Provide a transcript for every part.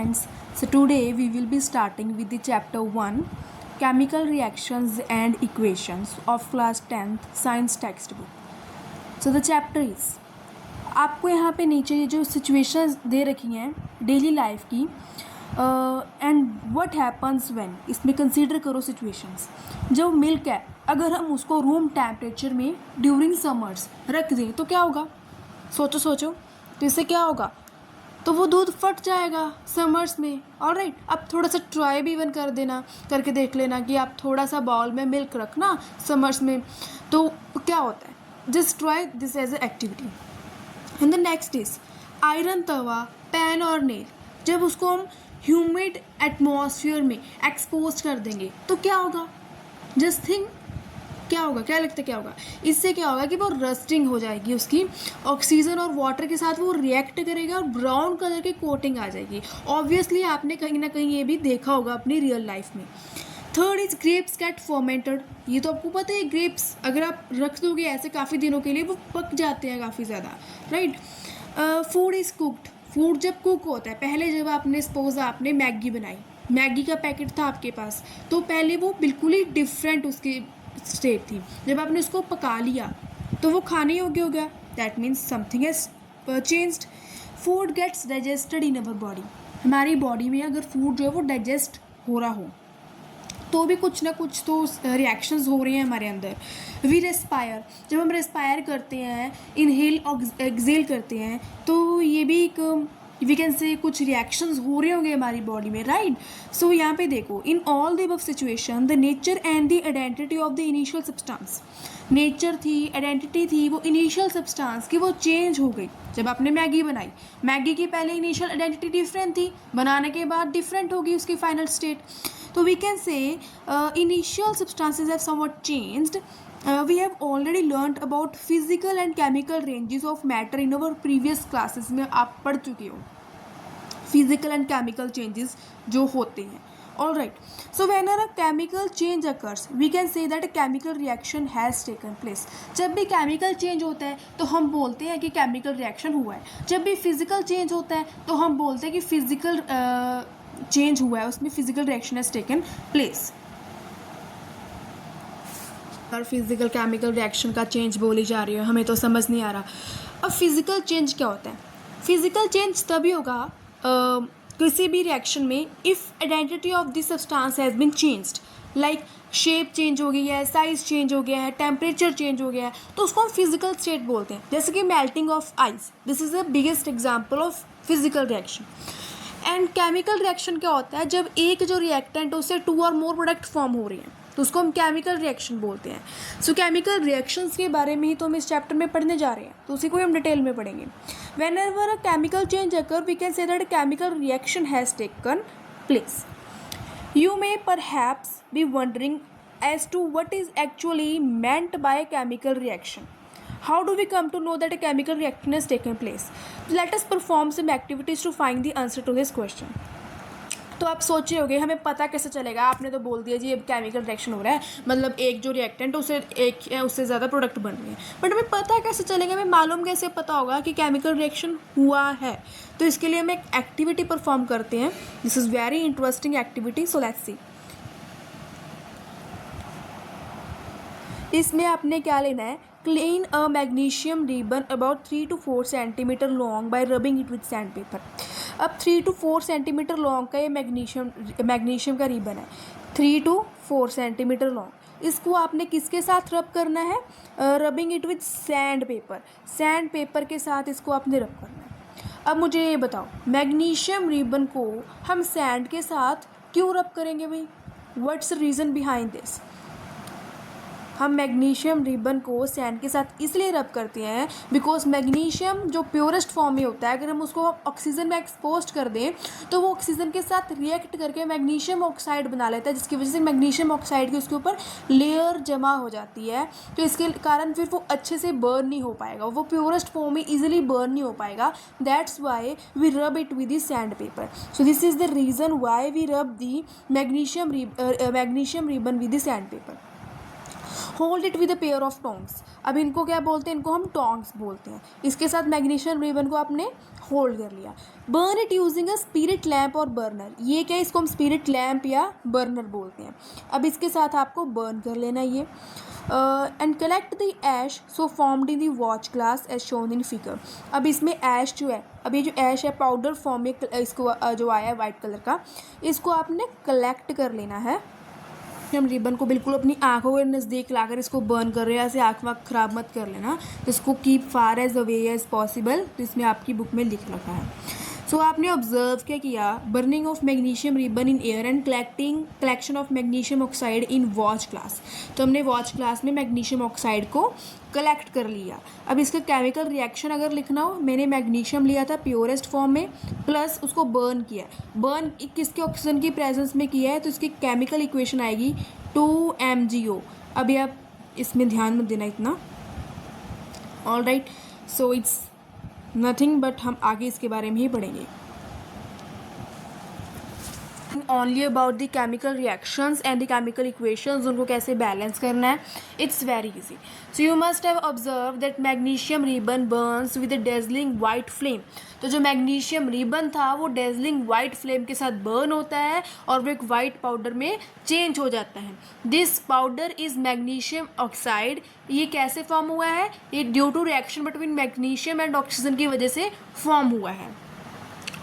friends. So today we will be starting with the chapter 1 Chemical Reactions and Equations of class 10th science textbook. So the chapter is आपको यहाँ पे नीचे ये जो situations दे रखी हैं डेली लाइफ की एंड व्हाट हैपन्स व्हेन, इसमें कंसीडर करो सिचुएशंस। जो मिल्क है अगर हम उसको रूम टेम्परेचर में ड्यूरिंग समर्स रख दें तो क्या होगा? सोचो तो इससे क्या होगा? तो वो दूध फट जाएगा समर्स में। ऑलराइट, अब थोड़ा सा ट्राई भी इवन करके देख लेना कि आप थोड़ा सा बाउल में मिल्क रखना समर्स में, तो क्या होता है। Just try this as a activity. And the next is iron tawa, pan और नेल, जब उसको हम ह्यूमिड एटमॉस्फेयर में एक्सपोज कर देंगे तो क्या होगा? जस्ट थिंक क्या होगा, क्या लगता है क्या होगा? इससे क्या होगा कि वो रस्टिंग हो जाएगी, उसकी ऑक्सीजन और वाटर के साथ वो रिएक्ट करेगा और ब्राउन कलर की कोटिंग आ जाएगी। ऑब्वियसली आपने कहीं ना कहीं ये भी देखा होगा अपनी रियल लाइफ में। Third is grapes get fermented. ये तो आपको पता है, ग्रेप्स अगर आप रख दोगे ऐसे काफ़ी दिनों के लिए वो पक जाते हैं काफ़ी ज़्यादा, right. Food is cooked. Food जब कुक होता है, पहले जब आपने सपोज आपने मैगी बनाई, मैगी का पैकेट था आपके पास, तो पहले वो बिल्कुल ही डिफरेंट उसकी स्टेट थी। जब आपने उसको पका लिया तो वो खाने योग्य हो गया। That means something has changed. Food gets digested in our body. हमारी बॉडी में अगर फूड जो है वो डाइजेस्ट हो रहा हो तो भी कुछ ना कुछ तो रिएक्शंस हो रही हैं हमारे अंदर। वी रेस्पायर, जब हम रेस्पायर करते हैं, इनहेल एक्सेल करते हैं, तो ये भी एक वी कैन से कुछ रिएक्शंस हो रहे होंगे हमारी बॉडी में, राइट। सो यहाँ पे देखो, in all the above situation the nature and the identity of the initial substance, nature थी, आइडेंटिटी थी, वो इनिशियल सब्सटेंस की वो चेंज हो गई। जब आपने मैगी बनाई, मैगी की पहले इनिशियल आइडेंटिटी डिफरेंट थी, बनाने के बाद डिफरेंट होगी उसकी फाइनल स्टेट। तो we can say initial substances have somewhat changed. We have already learnt about physical and chemical ranges of matter in our previous classes में आप पढ़ चुके हो physical and chemical changes जो होते हैं। Alright, so whenever a chemical change occurs, we can say that a chemical reaction has taken place. जब भी chemical change होता है तो हम बोलते हैं कि chemical reaction हुआ है। जब भी physical change होता है तो हम बोलते हैं कि physical change हुआ है, उसमें physical reaction has taken place। और फिजिकल केमिकल रिएक्शन का चेंज बोली जा रही है, हमें तो समझ नहीं आ रहा। अब फिजिकल चेंज क्या होता है? फिजिकल चेंज तभी होगा किसी भी रिएक्शन में if identity of this substance has been changed, like shape change हो गई है, साइज चेंज हो गया है, टेम्परेचर चेंज हो गया है, तो उसको हम फिजिकल स्टेट बोलते हैं। जैसे कि melting of ice, this is the biggest example of physical reaction. And chemical reaction क्या होता है? जब एक जो रिएक्टेंट है उससे 2 और मोर प्रोडक्ट फॉर्म हो रही हैं तो उसको हम केमिकल रिएक्शन बोलते हैं। सो केमिकल रिएक्शंस के बारे में ही तो हम इस चैप्टर में पढ़ने जा रहे हैं, तो उसी को हम डिटेल में पढ़ेंगे। Whenever a chemical change occur we can say that a chemical reaction has taken place. You may perhaps be wondering as to what is actually meant by chemical reaction. How do we come to know that a chemical reaction has taken place? Let us perform some activities to find the answer to this question. तो आप सोच रहे होगे हमें पता कैसे चलेगा? आपने तो बोल दिया जी अब केमिकल रिएक्शन हो रहा है, मतलब एक जो रिएक्टेंट उससे ज़्यादा प्रोडक्ट बन रहे हैं, बट हमें पता कैसे चलेगा? हमें मालूम कैसे पता होगा कि केमिकल रिएक्शन हुआ है? तो इसके लिए हम एक एक्टिविटी परफॉर्म करते हैं। This is very interesting activity, so let's see. इसमें आपने क्या लेना है? Clean a magnesium ribbon about 3 to 4 centimetre long bye rubbing it with sand paper. अब 3 to 4 सेंटीमीटर लॉन्ग का ये मैग्नीशियम का रिबन है, 3 to 4 सेंटीमीटर लॉन्ग। इसको आपने किसके साथ रब करना है? Rubbing it with sand paper, sand paper के साथ इसको आपने रब करना है। अब मुझे ये बताओ, मैग्नीशियम रिबन को हम सैंड के साथ क्यों रब करेंगे भाई? What's the reason behind this? हम मैग्नीशियम रिबन को सैंड के साथ इसलिए रब करते हैं बिकॉज मैग्नीशियम जो प्योरेस्ट फॉर्म में होता है, अगर हम उसको ऑक्सीजन में एक्सपोज कर दें तो वो ऑक्सीजन के साथ रिएक्ट करके मैग्नीशियम ऑक्साइड बना लेता है, जिसकी वजह से मैग्नीशियम ऑक्साइड की उसके ऊपर लेयर जमा हो जाती है। तो इसके कारण फिर वो अच्छे से बर्न नहीं हो पाएगा, वो प्योरेस्ट फॉर्म में ईजिली बर्न नहीं हो पाएगा। That's why we rub it with the sand paper. So this is the reason why we rub the magnesium ribbon with the sand paper. Hold it with a pair of tongs. अब इनको क्या बोलते हैं, इनको हम tongs बोलते हैं। इसके साथ मैग्नीशियम रिबन को आपने होल्ड कर लिया। Burn it using a spirit lamp और बर्नर। ये क्या है, इसको हम स्पिरिट लैम्प या बर्नर बोलते हैं। अब इसके साथ आपको बर्न कर लेना ये। And collect the ash so formed in the watch glass as shown in figure. अब इसमें ऐश जो है, अब ये जो ऐश है पाउडर फॉर्म में इसको जो आया है वाइट कलर का, इसको आपने कलेक्ट कर लेना है। हम रिबन को बिल्कुल अपनी आंखों के नज़दीक लाकर इसको बर्न कर रहे हैं, ऐसे आँख वाँख ख़राब मत कर लेना। इसको keep far as away as possible, तो इसमें आपकी बुक में लिख रखा है। सो आपने ऑब्जर्व क्या किया, burning of magnesium ribbon in air and collection of magnesium oxide in watch glass. तो हमने वॉच ग्लास में मैग्नीशियम ऑक्साइड को कलेक्ट कर लिया। अब इसका केमिकल रिएक्शन अगर लिखना हो, मैंने मैग्नीशियम लिया था प्योरेस्ट फॉर्म में, प्लस उसको बर्न किया। बर्न किसके ऑक्सीजन की प्रेजेंस में किया है, तो इसकी केमिकल इक्वेशन आएगी 2MgO। अभी आप इसमें ध्यान मत देना इतना। All right, so it's nothing but हम आगे इसके बारे में ही पढ़ेंगे। Only about the chemical reactions and the chemical equations, उनको कैसे बैलेंस करना है, it's very easy. So you must have observe that magnesium ribbon Burns with a dazzling white flame. तो जो मैग्नीशियम रिबन था वो डेजलिंग वाइट फ्लेम के साथ बर्न होता है और वो एक वाइट पाउडर में चेंज हो जाता है। This powder is magnesium oxide. ये कैसे फॉर्म हुआ है, ये due to reaction between magnesium and oxygen की वजह से फॉर्म हुआ है।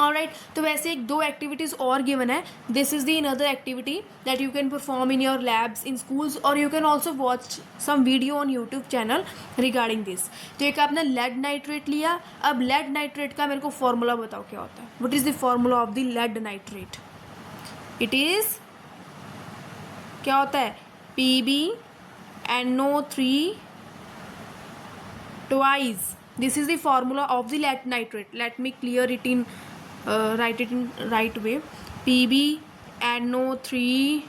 ऑलराइट, तो वैसे एक दो एक्टिविटीज़ और गिवन है। This is the another activity that you can perform in your labs in schools, और you can also watch some video on YouTube channel regarding this. तो एक आपने लेड नाइट्रेट लिया। अब लेड नाइट्रेट का मेरे को फॉर्मूला बताओ क्या होता है। What is the formula of the lead nitrate? It is क्या होता है, PbNO3 twice. This is the formula of the lead nitrate. Let me clear it in write it in right way. PbNO3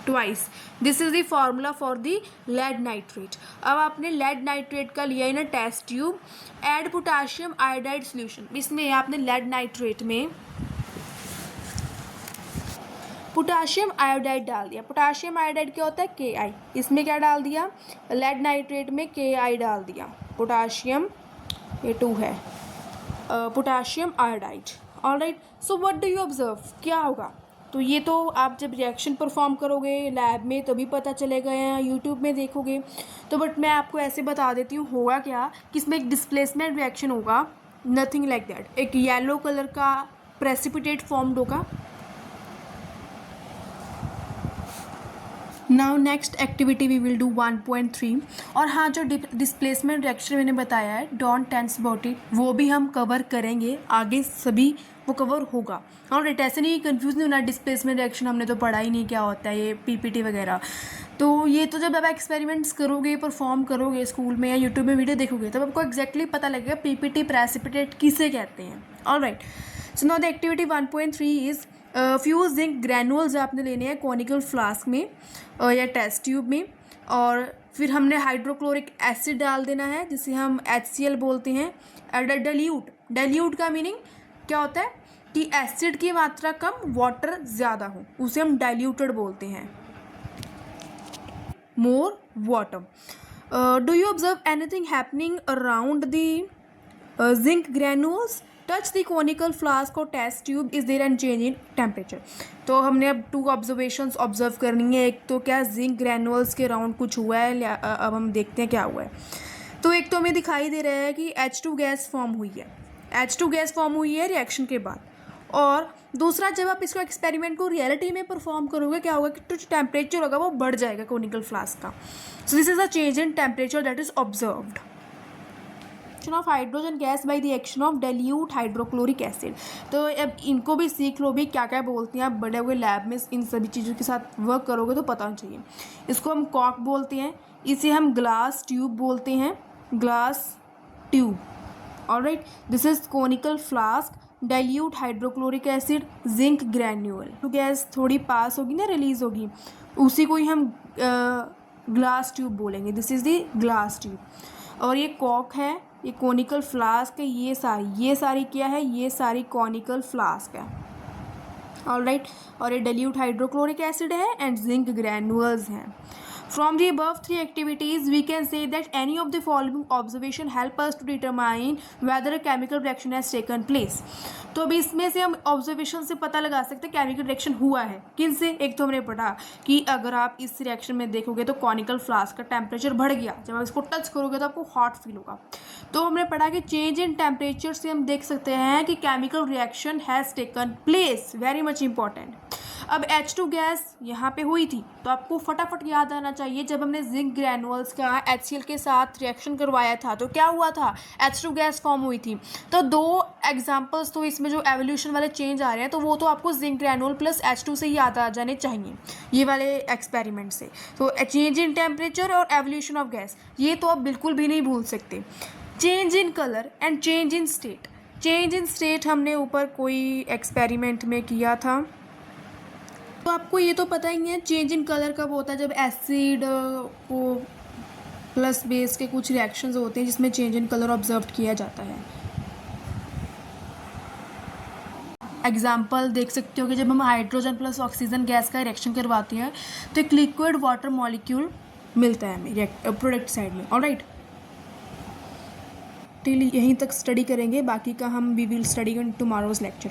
twice. This is the formula for the lead nitrate. अब आपने lead nitrate का लिया है ना test tube. Add potassium iodide solution. इसमें आपने lead nitrate में potassium iodide डाल दिया। पोटाशियम आयोडाइड क्या होता है, Ki। इसमें क्या डाल दिया, लेड नाइट्रेट में Ki डाल दिया। पोटाशियम, ये 2 है, potassium iodide. Alright, so what do you observe, क्या होगा? तो ये तो आप जब रिएक्शन परफॉर्म करोगे लैब में तभी पता चलेगा या यूट्यूब में देखोगे। तो बट मैं आपको ऐसे बता देती हूँ होगा क्या, कि इसमें एक डिस्प्लेसमेंट रिएक्शन होगा, नथिंग लाइक दैट। एक येलो कलर का प्रेसिपिटेट फॉर्म्ड होगा। Now next activity we will do 1.3। और हाँ, जो डिस्प्लेसमेंट रिएक्शन मैंने बताया है, डोंट टेंस अबाउट इट, वो भी हम कवर करेंगे आगे, सभी वो कवर होगा। और ऐसे नहीं कंफ्यूज नहीं होना, डिस्प्लेसमेंट रिएक्शन हमने तो पढ़ा ही नहीं क्या होता है, ये PPT वगैरह। तो ये तो जब आप एक्सपेरिमेंट्स करोगे, परफॉर्म करोगे स्कूल में या यूट्यूब में वीडियो देखोगे, तब आपको एक्जैक्टली पता लगेगा PPT प्रेसिपिटेट किसे कहते हैं। Alright, so now the activity 1.3 is few zinc granules आपने लेने हैं कॉनिकल फ्लास्क में या टेस्ट ट्यूब में, और फिर हमने हाइड्रोक्लोरिक एसिड डाल देना है जिसे हम HCl बोलते हैं। डाइल्यूट का मीनिंग क्या होता है कि एसिड की मात्रा कम, वाटर ज़्यादा हो, उसे हम डाइल्यूटेड बोलते हैं। More water. Do you observe anything happening around the zinc granules? Touch the conical flask और test tube, is there an change in temperature? तो हमने अब 2 ऑब्जर्वेशंस ऑब्जर्व करनी है। एक तो क्या जिंक ग्रैनुअल्स के अराउंड कुछ हुआ है, अब हम देखते हैं क्या हुआ है। तो एक तो हमें दिखाई दे रहा है कि H2 गैस फॉर्म हुई है। H2 गैस फॉर्म हुई है रिएक्शन के बाद। और दूसरा, जब आप इसको एक्सपेरिमेंट को रियलिटी में परफॉर्म करोगे, क्या होगा कि जो टेम्परेचर होगा वो बढ़ जाएगा कॉनिकल फ्लास्क का। So this is a change in temperature that is observed. Of hydrogen gas by the action of dilute hydrochloric acid. तो अब इनको भी सीख लो भी क्या क्या बोलते हैं। आप बड़े हुए लैब में इन सभी चीज़ों के साथ वर्क करोगे तो पता होना चाहिए। इसको हम कॉक बोलते हैं, इसे हम ग्लास ट्यूब बोलते हैं, glass tube. Alright, this is conical flask, dilute hydrochloric acid, zinc granule. तो गैस थोड़ी पास होगी ना, रिलीज होगी, उसी को ही हम ग्लास ट्यूब बोलेंगे। This is the glass tube. और ये कॉक है, ये कॉनिकल फ्लास्क है, ये सारी क्या है, ये सारी कॉनिकल फ्लास्क है। ऑलराइट, और ये डाइल्यूट हाइड्रोक्लोरिक एसिड है एंड जिंक ग्रैनुअल्स हैं। From the above three activities, we can say that any of the following observation help us to determine whether a chemical reaction has taken place. तो अभी इसमें से हम observation से पता लगा सकते हैं केमिकल रिएक्शन हुआ है किन से। एक तो हमने पढ़ा कि अगर आप इस रिएक्शन में देखोगे तो कॉनिकल फ्लास्क का टेम्परेचर बढ़ गया, जब आप इसको टच करोगे तो आपको हॉट फील होगा। तो हमने पढ़ा कि चेंज इन टेम्परेचर से हम देख सकते हैं कि chemical reaction has taken place, very much important. अब H2 गैस यहाँ पे हुई थी, तो आपको फटाफट याद आना चाहिए जब हमने जिंक ग्रैनुअल्स का HCl के साथ रिएक्शन करवाया था तो क्या हुआ था, H2 गैस फॉर्म हुई थी। तो दो एग्जांपल्स तो इसमें जो एवोल्यूशन वाले चेंज आ रहे हैं तो वो तो आपको जिंक ग्रैनुअल प्लस H2 से ही याद आ जाने चाहिए ये वाले एक्सपेरिमेंट से। तो चेंज इन टेम्परेचर और एवोल्यूशन ऑफ गैस ये तो आप बिल्कुल भी नहीं भूल सकते। Change in colour and change in state. Change in state हमने ऊपर कोई एक्सपेरिमेंट में किया था, तो आपको ये तो पता ही है चेंज इन कलर कब होता है, जब एसिड को प्लस बेस के कुछ रिएक्शंस होते हैं जिसमें चेंज इन कलर ऑब्जर्व किया जाता है। एग्जाम्पल देख सकते हो कि जब हम हाइड्रोजन प्लस ऑक्सीजन गैस का रिएक्शन करवाते हैं तो एक लिक्विड वाटर मॉलिक्यूल मिलता है हमें प्रोडक्ट साइड में। ऑलराइट, टिल यहीं तक स्टडी करेंगे, बाकी का हम we will study in tomorrow's lecture.